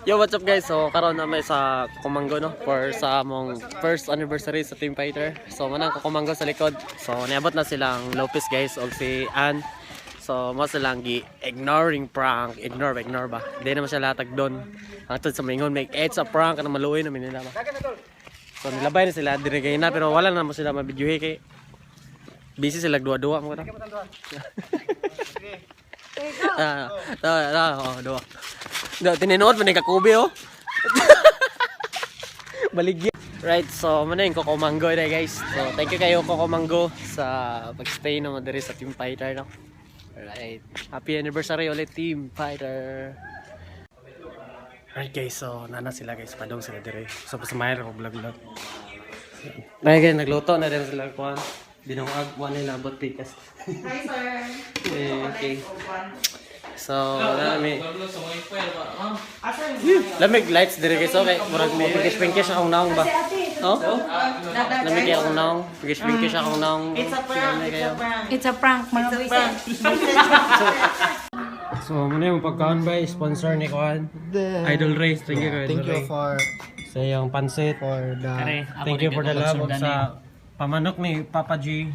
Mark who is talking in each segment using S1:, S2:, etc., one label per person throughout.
S1: Yo, what's up guys? So, karon na may sa Kukumanggo no for sa among first anniversary sa Team Fighter. So, manang Kukumanggo sa likod. So, niabot na silang Lopez guys og si Ann. So, mo silang ignoring prank. Ignore ba? Di naman siya latag doon. Hangtod sa mingon make it's a prank na maluoy na minila ba. So, nilabay na sila dirigay na pero wala na mo sila mabidyohe kay busy sila duwa-duwa mo ka. Duwa. Tininood man yung kakubi oh. Baligyan. Right, so muna yung Kukumanggo na guys. So thank you kayo Kukumanggo sa pag-stay naman diri sa Team Fighter no. Alright, happy anniversary ulit Team Fighter. Right guys, so nana sila guys, padong sila diri. So pasamayan ako vlog. Dahil guys, nagluto na din sila kuhan. Dinungag, one nila abot pikas.
S2: Hi sir.
S1: Okay. So, lamig lights dire guys okay. Murag may pinkish akong naong ba? Oh? Lamig akong naong, pinkish akong naong.
S2: It's a prank. It's a prank, mga prank.
S1: So, muna yung pagkaon ba sponsor ni Kuan? Idol Race. Thank you
S3: Thank you for
S1: sa iyong pansit. Thank you for the love sa pamanok ni Papa G.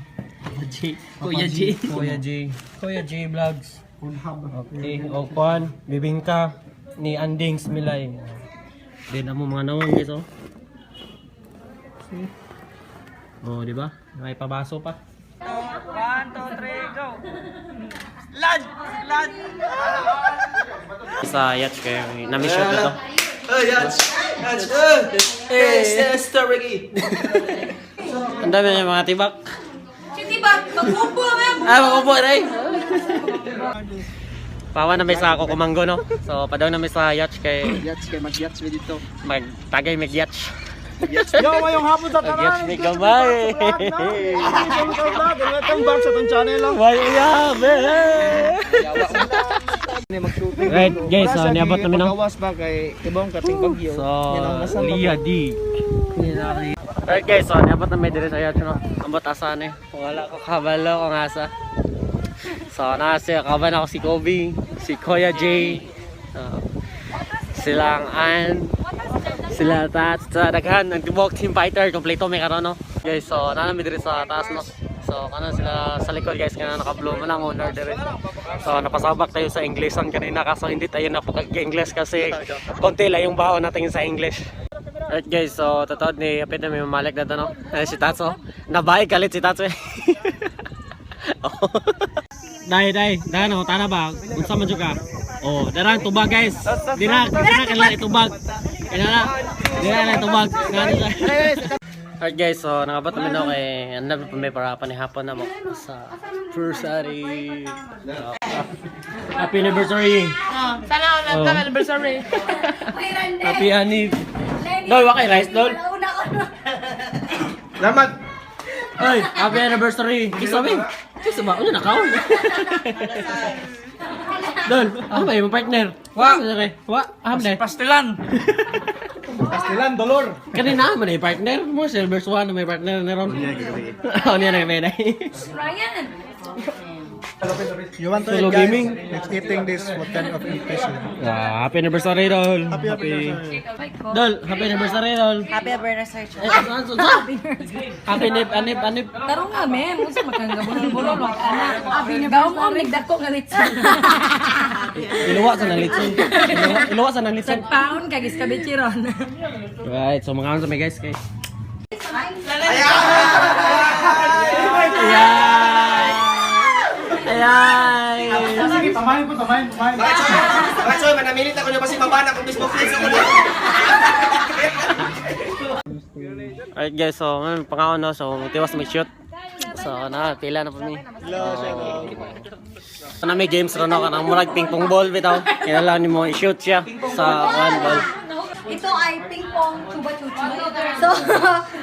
S1: Kuya G Vlogs. Okay, o Kuan, bibingka ni Andings Milay. Din amo mga nawang guys oh. See? Oh, di ba? May pabaso pa. 1 2 3 go. Lunch. Sa yacht kayo, na-miss shot na to.
S3: Yacht. Story.
S1: Ang dami na mga tibak.
S2: Tibak, mag-upo mo.
S1: Mag-upo rin. Pawa na may sa Kukumanggo no. So padaw na may sa yacht kay
S3: Mag-yachts with dito.
S1: Tagay mag-yacht.
S3: Yo, mayong hapon sa tanan.
S1: Mag-yacht ni gamay.
S3: Welcome back sa tong channel lang.
S1: Right guys, so niabot namin no.
S3: Gawas ba kay ibang kating bagyo.
S1: So Liya Dig. Right guys, so niabot na may dire sa yacht no. Ambot asan eh. Wala ko kabalo kung asa. So nasi kaban ako si Kobe, si Kuya J, silang Ann, sila Tats, sa daghan ang tibok Team Fighter kompleto may karon no. Guys, so nanami diri sa taas no. So kana sila sa likod guys kana naka-blue man ang owner diri. So napasabak tayo sa Englishan kanina kaso hindi tayo napag-English kasi konti lang yung baon natin sa English. Alright guys, so totoo ni apit na may mamalik na to no. Si Tatso, nabahay kalit si Tatso. Dai, no, tana ba? Unsa man jud ka? Oh, darang tubag guys. Dira kanila itubag. Dira itubag. Alright guys, so nakabot namin ako kay andam pa may para panihapon na mo sa anniversary. Happy anniversary.
S2: Sana all ng anniversary.
S1: Happy anniversary. Dol, wakay rice dol.
S3: Salamat.
S1: Ay, happy anniversary. Kisabi. Kisa ba? Ano nakaw? Dol, ano ba yung partner? Wa? Hamle.
S3: Pastilan, dolor.
S1: Kanina naman yung partner mo. Silver Swan na may partner na ron. Ano yan ang may
S2: Ryan.
S3: You want to
S1: Solo
S3: eat, guys?
S1: gaming?
S3: It's eating this. What kind of impression?
S1: Happy anniversary, Dol.
S3: Happy.
S1: Dol, happy anniversary, Dol.
S2: Happy anniversary.
S1: Happy anip.
S2: Tarong nga, mem. Unsa magkangabulol-bulol wag ana. Happy anniversary. Gaw mo nagdako nga litson.
S1: Iluwa sa nang litson. Iluwa sa nang litson.
S2: Paon kay gis kabichiron.
S1: Right, so mga sa may guys, guys. Ayan!
S3: Sige, tamahin po. Bakit manamilit ako niya kasi mabana kung Facebook friends ako niya.
S1: Alright guys, so pangaon no, so tiwas may shoot. So pila na po ni. So na may games ro no kanang murag ping pong ball bitaw. Kinahanglan nimo i-shoot siya sa one ball.
S4: Ito ay ping pong chuba-chuchi. So,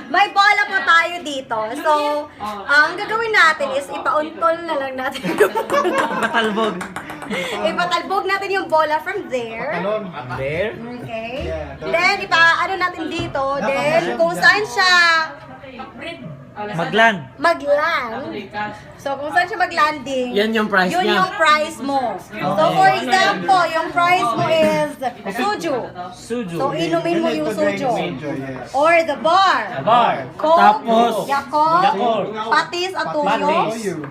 S4: may bola po tayo dito. So, ang gagawin natin is ipauntol na lang natin yung
S1: Patalbog.
S4: ipatalbog natin yung bola from there.
S1: There?
S4: Okay. Then, ipaano natin dito. Then, kung saan siya
S5: Maglan.
S4: magland. So, kung saan siya maglanding,
S1: Yan yung price
S4: yun
S1: niya.
S4: yung price mo. So, for example, yung price mo is suju.
S5: Suju.
S4: So, inumin mo yung suju. Or the bar.
S5: Bar.
S4: Coke,
S1: Tapos,
S4: Yakult,
S5: Yakult.
S4: patis at tuyo.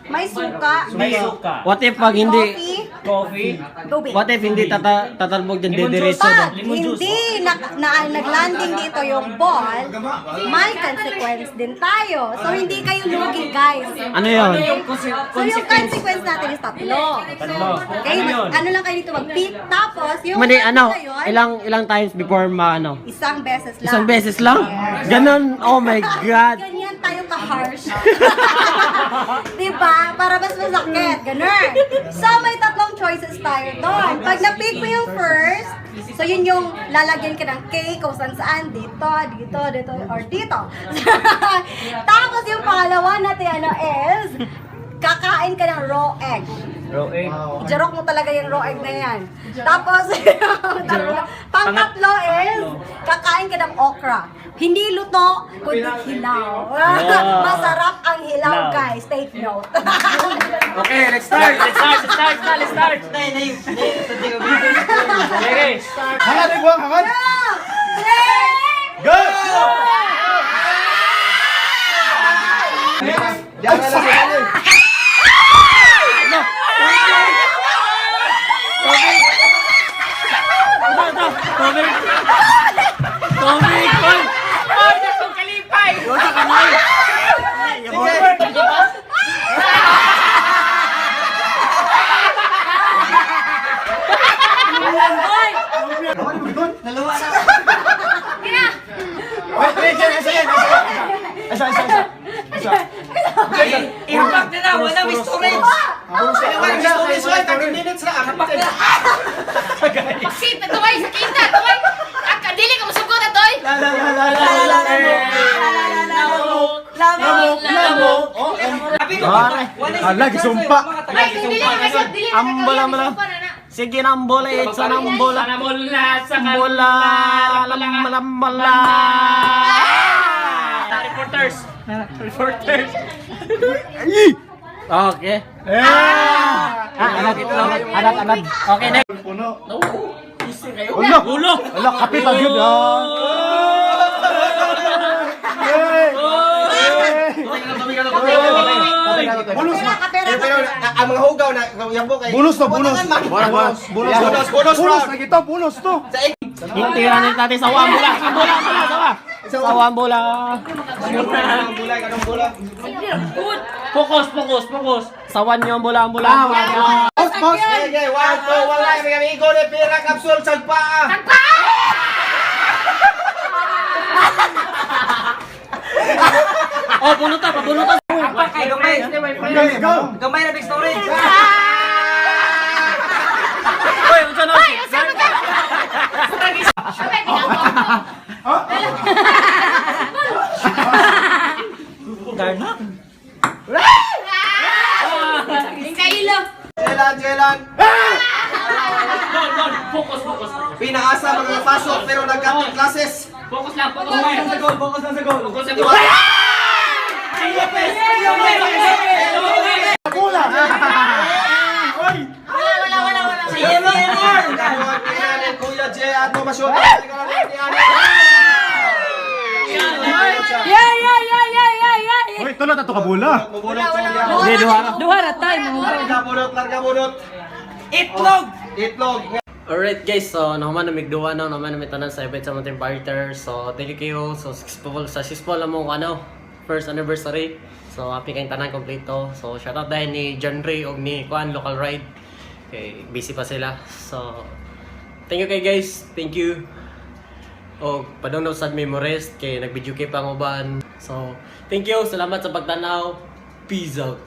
S4: May suka.
S5: May suka.
S1: What if pag hindi,
S4: Coffee,
S5: Coffee.
S4: tubig.
S1: what if hindi tatalbog dyan,
S5: Lemon
S1: didiretso
S5: juice.
S1: doon?
S4: Pag
S5: Lemon juice.
S4: hindi naglanding dito yung ball, may consequence din tayo. So, hindi kayo lugi, guys.
S1: Ano yun?
S4: So, yung consequence natin is tatlo. Okay,
S5: Ano yun?
S4: ano lang kayo dito mag-pick. Tapos, yung
S1: Mali, ano,
S4: na yun,
S1: ilang times before ano?
S4: isang beses lang.
S1: Isang beses lang? Ganon, oh my God.
S4: Ganyan tayo ka-harsh. Diba? Para mas masakit. Ganun. So, may tatlong choices tayo doon. Pag na-pick mo yung first, so yun yung lalagyan ka ng cake kung saan. Dito, or dito. Tapos yung pangalawa natin ano is, kakain ka ng raw egg.
S5: Raw egg.
S4: Ijarok mo talaga yung raw egg na yan. Tapos, pang-tatlo is, kakain ka ng okra. Hindi luto, kundi hilaw. Masarap ang hilaw,
S5: Hilaw.
S4: guys. Take note.
S3: Okay, let's start.
S5: Let's start. Okay.
S3: Hangat, iguang, hangat. Go! Diyan na lang si Ali. Wait, isa.
S5: Impact na na. Wala may storage.
S3: Storage, 30 minutes na.
S2: Sit na tuway, sakit na tuway. Dili ka masugod na toy.
S3: Ala, gisumpa.
S2: Ay, dili ka masugod, dili ka
S1: Ambola mo lang. Sige na ambola, sa ambola. Ambola, lamala.
S5: Reporters.
S1: Okay. Anad. Okay, next.
S3: Ulo. Ala, kapit ang yun. Bonus na. Pero ang mga hugaw na yambo kay bonus to, bonus. Bonus na kita, bonus to.
S1: Hintiran natin sa ambola. Sa ambola. Focus. Sawan yung ambola.
S3: Boss, okay, 1, 2, wala may amigo ni pira kapsul sagpa.
S1: Oh, pabunutan.
S3: Go.
S5: Gamay na big storage.
S1: Hoy, unsa na?
S5: Garnak.
S2: Kailo.
S3: Jelan.
S5: Focus.
S3: Pinaasa mga pasok pero nagkapit classes.
S5: Focus lang.
S3: Focus lang sa goal. Bola.
S2: Wala.
S3: Kuya J ato masyot.
S2: Yeah.
S3: Hoy, tulot ato ka bola.
S1: Hindi, duha ra.
S3: Larga bunot. Itlog.
S1: Alright guys, so naman namigduwa na naman tanan sa event sa Mountain Fighter. So thank you so successful mo first anniversary. So happy kayong tanan kompleto. So shout out dahil ni John Ray og ni Kuan Local Ride. Okay, busy pa sila. So thank you kay guys. Thank you. O padungnog sa memories kay nag-video kay panguban. So thank you, salamat sa pagtanaw. Peace out.